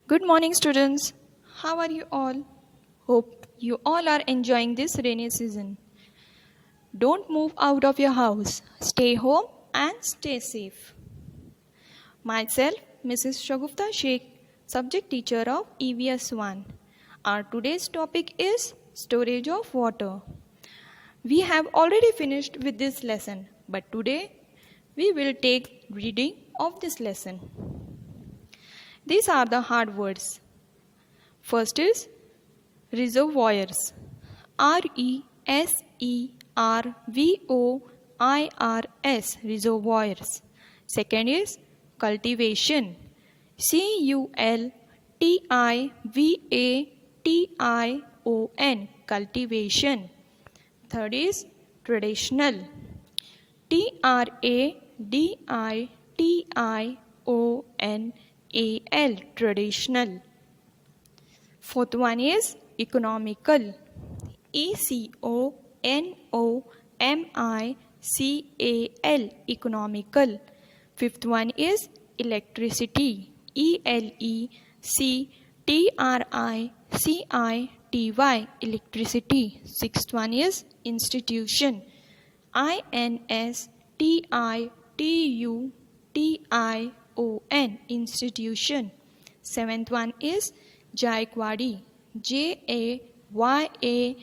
Good morning, students. How are you all? Hope you all are enjoying this rainy season. Don't move out of your house. Stay home and stay safe. Myself, Mrs. Shagufta Sheikh, subject teacher of EVS 1. Our today's topic is storage of water. We have already finished with this lesson, but today we will take reading of this lesson. These are the hard words. First is reservoirs. RESERVOIRS, reservoirs. Second is cultivation. CULTIVATION, cultivation. Third is traditional. TRADITIONAL, traditional. Fourth one is economical. ECONOMICAL, economical. Fifth one is electricity. ELECTRICITY, electricity. Sixth one is institution. INSTITUTION, institution. Seventh one is Jaikwadi. JAYAKWADI,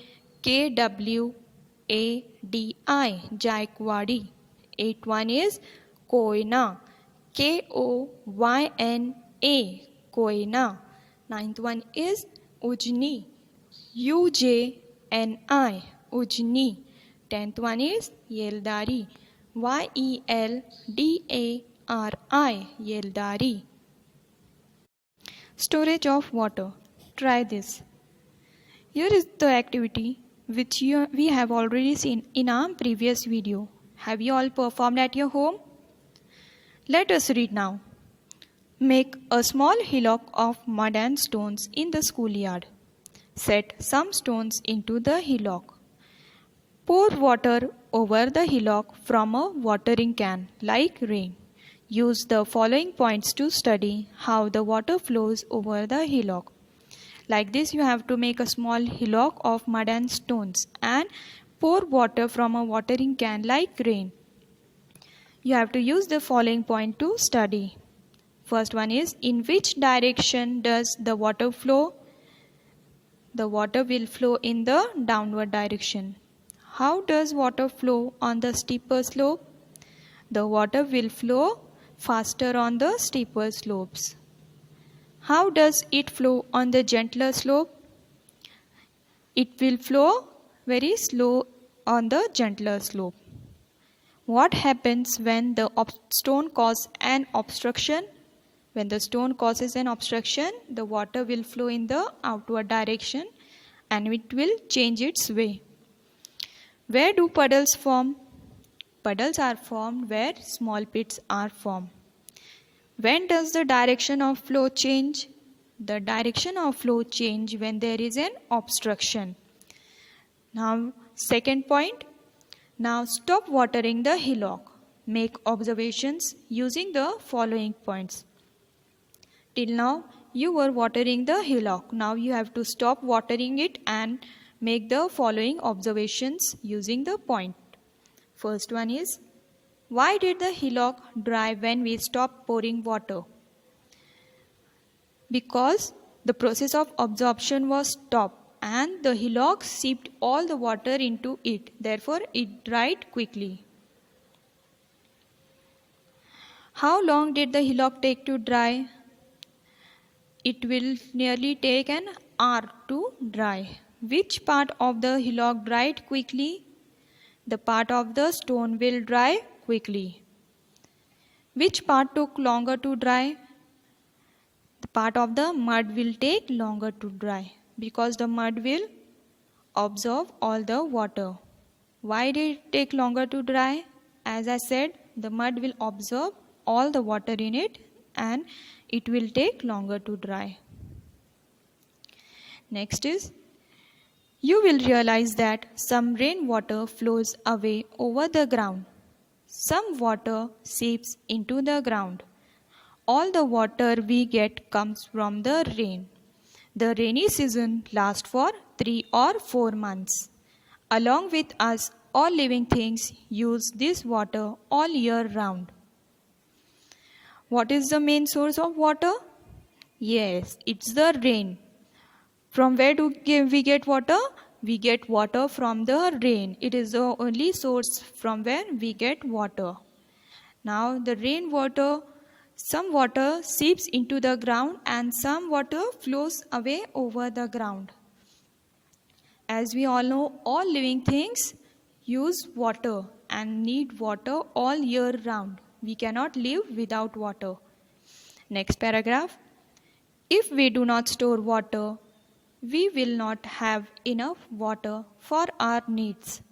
Jaikwadi. Eighth one is Koyna. KOYNA, Koyna. Ninth one is Ujni. UJNI, Ujni. Tenth one is Yeldari. YELDARI, Yeldari. Storage of water. Try this. Here is the activity which we have already seen in our previous video. Have you all performed at your home? Let us read now. Make a small hillock of mud and stones in the schoolyard. Set some stones into the hillock. Pour water over the hillock from a watering can like rain. Use the following points to study how the water flows over the hillock. Like this, you have to make a small hillock of mud and stones and pour water from a watering can like rain. You have to use the following point to study. First one is, in which direction does the water flow? The water will flow in the downward direction. How does water flow on the steeper slope? The water will flow faster on the steeper slopes. How does it flow on the gentler slope? It will flow very slow on the gentler slope. What happens when the stone causes an obstruction? When the stone causes an obstruction, the water will flow in the outward direction and it will change its way. Where do puddles form? Puddles are formed where small pits are formed. When does the direction of flow change? The direction of flow change when there is an obstruction. Now, second point. Now stop watering the hillock. Make observations using the following points. Till now, you were watering the hillock. Now you have to stop watering it and make the following observations using the point. First one is, why did the hillock dry when we stopped pouring water? Because the process of absorption was stopped and the hillock seeped all the water into it. Therefore, it dried quickly. How long did the hillock take to dry? It will nearly take an hour to dry. Which part of the hillock dried quickly? The part of the stone will dry quickly. Which part took longer to dry? The part of the mud will take longer to dry because the mud will absorb all the water. Why did it take longer to dry? As I said, the mud will absorb all the water in it and it will take longer to dry. Next is, you will realize that some rainwater flows away over the ground. Some water seeps into the ground. All the water we get comes from the rain. The rainy season lasts for 3 or 4 months. Along with us, all living things use this water all year round. What is the main source of water? Yes, it's the rain. From where do we get water? We get water from the rain. It is the only source from where we get water. Now the rainwater, some water seeps into the ground and some water flows away over the ground. As we all know, all living things use water and need water all year round. We cannot live without water. Next paragraph. If we do not store water, we will not have enough water for our needs.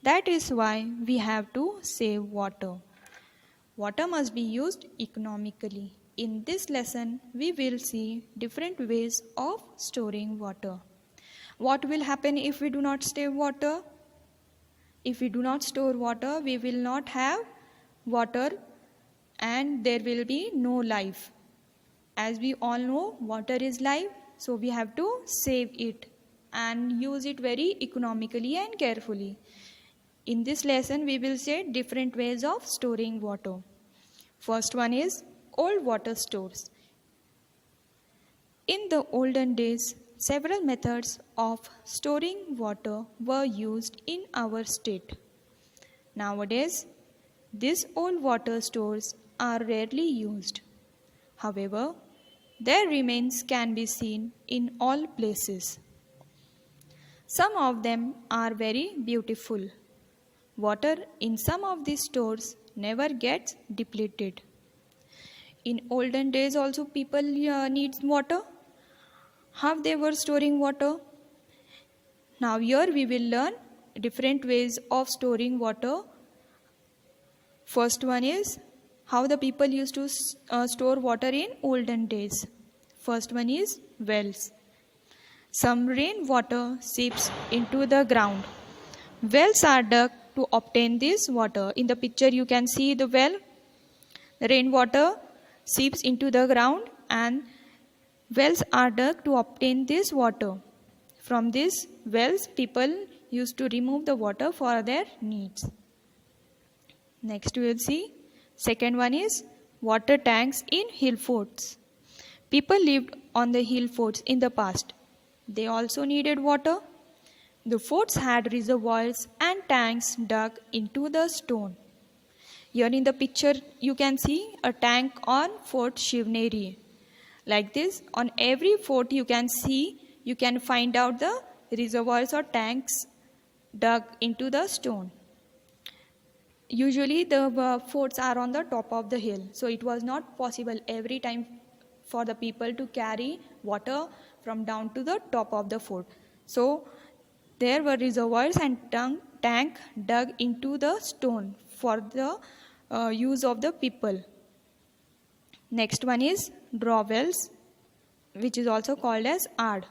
That is why we have to save water. Water must be used economically. In this lesson, we will see different ways of storing water. What will happen if we do not save water? If we do not store water, we will not have water and there will be no life. As we all know, water is life, so we have to save it and use it very economically and carefully. In this lesson, we will see different ways of storing water. First one is old water stores. In the olden days, several methods of storing water were used in our state. Nowadays, these old water stores are rarely used. However, their remains can be seen in all places. Some of them are very beautiful. Water in some of these stores never gets depleted. In olden days also people need water. How they were storing water? Now here we will learn different ways of storing water. First one is how the people used to store water in olden days. First one is wells. Some rainwater seeps into the ground. Wells are dug to obtain this water. In the picture you can see the well. The rainwater seeps into the ground and wells are dug to obtain this water. From these wells, people used to remove the water for their needs. Next we will see. Second one is water tanks in hill forts. People lived on the hill forts in the past. They also needed water. The forts had reservoirs and tanks dug into the stone. Here in the picture you can see a tank on Fort Shivneri. Like this, on every fort you can find out the reservoirs or tanks dug into the stone. Usually the forts are on the top of the hill, so it was not possible every time for the people to carry water from down to the top of the fort. So there were reservoirs and tank dug into the stone for the use of the people. Next one is draw wells, which is also called as aad.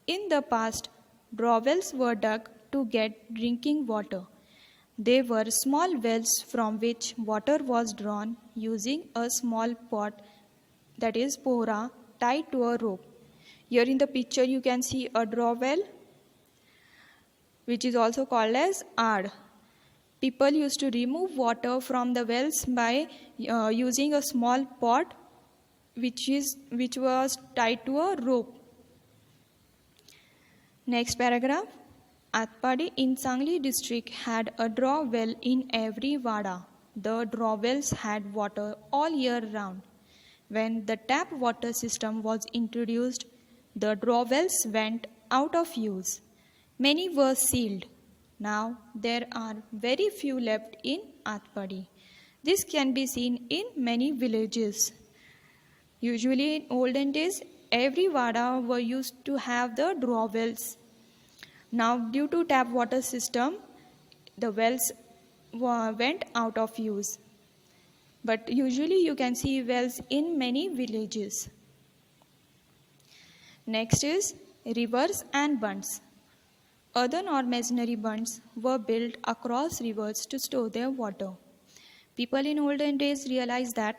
In the past, draw wells were dug to get drinking water. They were small wells from which water was drawn using a small pot, that is pohra, tied to a rope. Here in the picture you can see a draw well, which is also called as aad. People used to remove water from the wells by using a small pot which was tied to a rope. Next paragraph. Atpadi in Sangli district had a draw well in every wada. The draw wells had water all year round. When the tap water system was introduced, the draw wells went out of use. Many were sealed. Now there are very few left in Atpadi. This can be seen in many villages. Usually in olden days, every wada were used to have the draw wells. Now due to tap water system, the wells went out of use. But usually you can see wells in many villages. Next is rivers and bunds. Earthen or masonry bunds were built across rivers to store their water. People in olden days realized that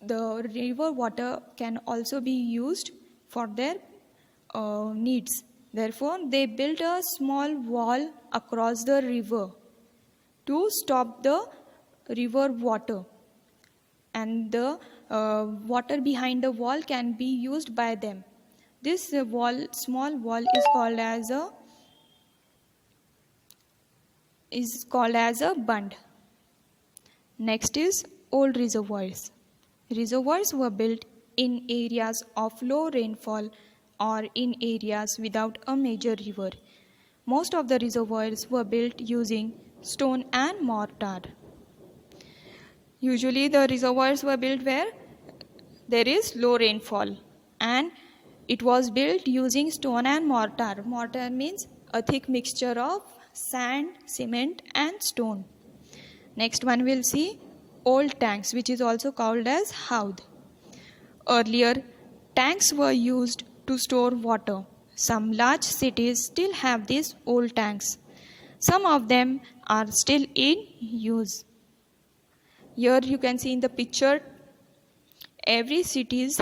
the river water can also be used for their needs. Therefore, they built a small wall across the river to stop the river water, and the water behind the wall can be used by them. This small wall, is called as a bund. Next is old reservoirs. Reservoirs were built in areas of low rainfall or in areas without a major river. Most of the reservoirs were built using stone and mortar. Usually the reservoirs were built where there is low rainfall, and it was built using stone and mortar. Mortar means a thick mixture of sand, cement and stone. Next one we'll see old tanks, which is also called as haud. Earlier, tanks were used to store water. Some large cities still have these old tanks. Some of them are still in use. Here you can see in the picture, every cities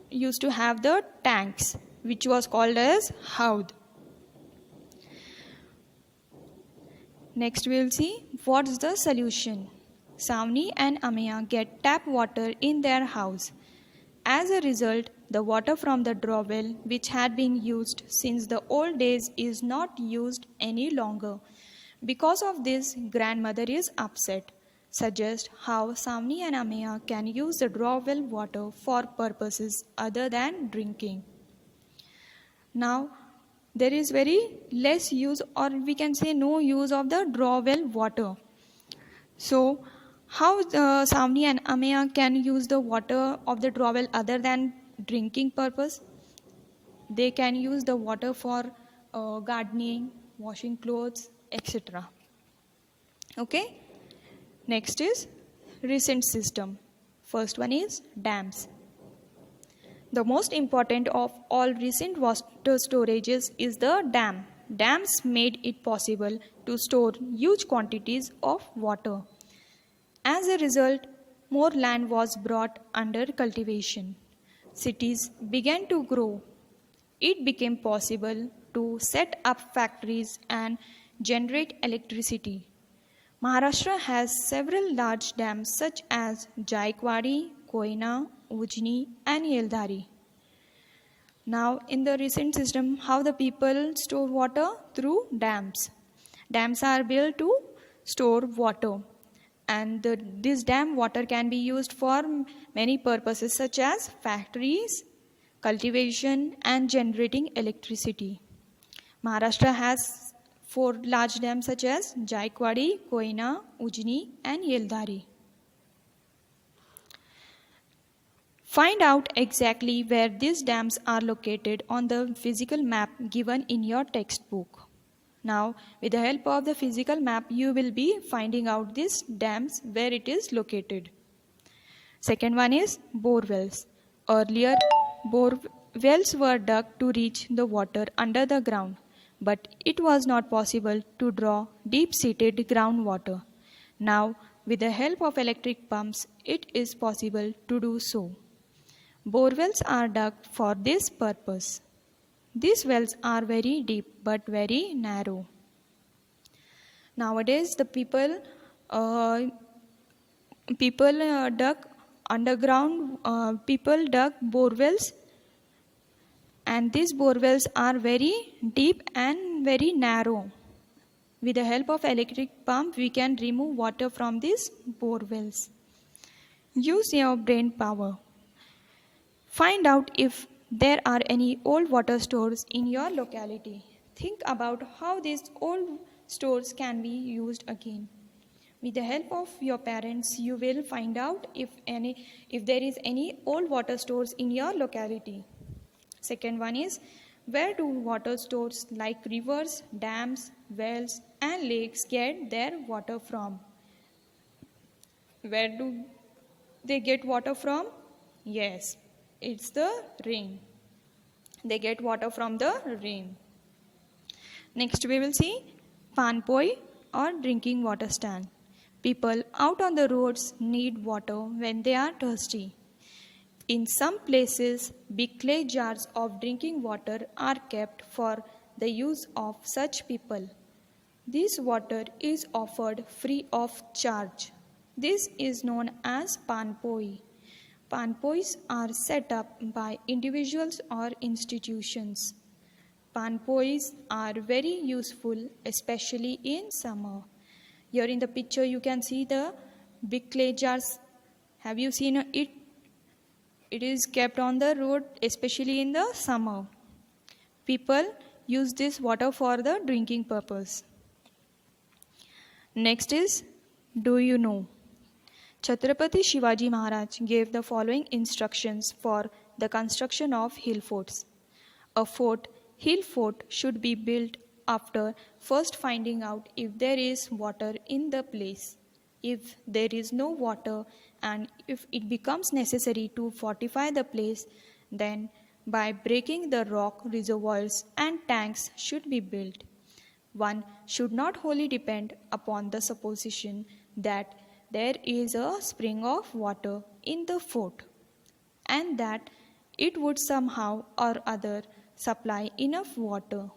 used to have the tanks, which was called as haud. Next we will see what's the solution. Savni and Ameya get tap water in their house. As a result, the water from the drawell, which had been used since the old days, is not used any longer. Because of this, grandmother is upset. Suggest how Savni and Ameya can use the drawell water for purposes other than drinking. Now, there is very less use, or we can say no use, of the drawell water. So, how Savni and Ameya can use the water of the drawell other than drinking purpose? They can use the water for gardening, washing clothes, etc. Okay. Next is recent system. First one is dams. The most important of all recent water storages is the dam. Dams made it possible to store huge quantities of water. As a result, more land was brought under cultivation. Cities began to grow. It became possible to set up factories and generate electricity. Maharashtra has several large dams such as Jaikwadi, Koyna, Ujni and Yeldhari. Now in the recent system, how the people store water? Through dams. Dams are built to store water, and this dam water can be used for many purposes such as factories, cultivation and generating electricity. Maharashtra has 4 large dams such as Jaikwadi, Koyna, Ujni and Yeldhari. Find out exactly where these dams are located on the physical map given in your textbook. Now, with the help of the physical map, you will be finding out these dams where it is located. Second one is bore wells. Earlier, bore wells were dug to reach the water under the ground, but it was not possible to draw deep-seated groundwater. Now, with the help of electric pumps, it is possible to do so. Bore wells are dug for this purpose. These wells are very deep but very narrow. Nowadays, the people dug underground. People dug bore wells, and these bore wells are very deep and very narrow. With the help of electric pump, we can remove water from these bore wells. Use your brain power. Find out if there are any old water stores in your locality. Think about how these old stores can be used again. With the help of your parents, you will find out if there is any old water stores in your locality. Second one is, where do water stores like rivers, dams, wells and lakes get their water from? Where do they get water from? Yes, it's the rain. They get water from the rain. Next we will see panpoi or drinking water stand. People out on the roads need water when they are thirsty. In some places, big clay jars of drinking water are kept for the use of such people. This water is offered free of charge. This is known as panpoi. Panpois are set up by individuals or institutions. Panpois are very useful, especially in summer. Here in the picture you can see the big clay jars. Have you seen it? It is kept on the road, especially in the summer. People use this water for the drinking purpose. Next is, do you know? Chhatrapati Shivaji Maharaj gave the following instructions for the construction of hill forts. A hill fort should be built after first finding out if there is water in the place. If there is no water and if it becomes necessary to fortify the place, then by breaking the rock reservoirs and tanks should be built. One should not wholly depend upon the supposition that there is a spring of water in the fort and that it would somehow or other supply enough water.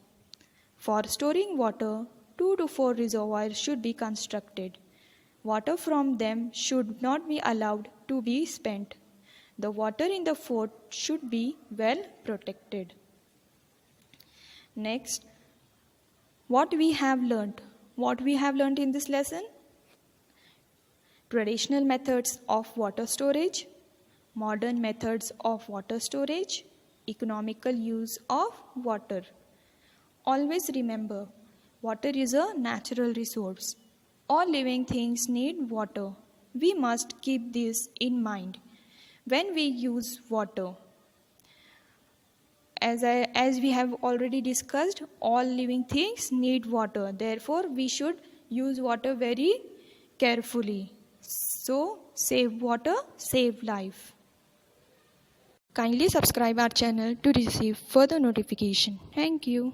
For storing water, 2 to 4 reservoirs should be constructed. Water from them should not be allowed to be spent. The water in the fort should be well protected. Next, what we have learnt. What we have learnt in this lesson? Traditional methods of water storage, modern methods of water storage, economical use of water. Always remember, water is a natural resource. All living things need water. We must keep this in mind when we use water. As we have already discussed, all living things need water. Therefore, we should use water very carefully. So, save water, save life. Kindly subscribe our channel to receive further notification. Thank you.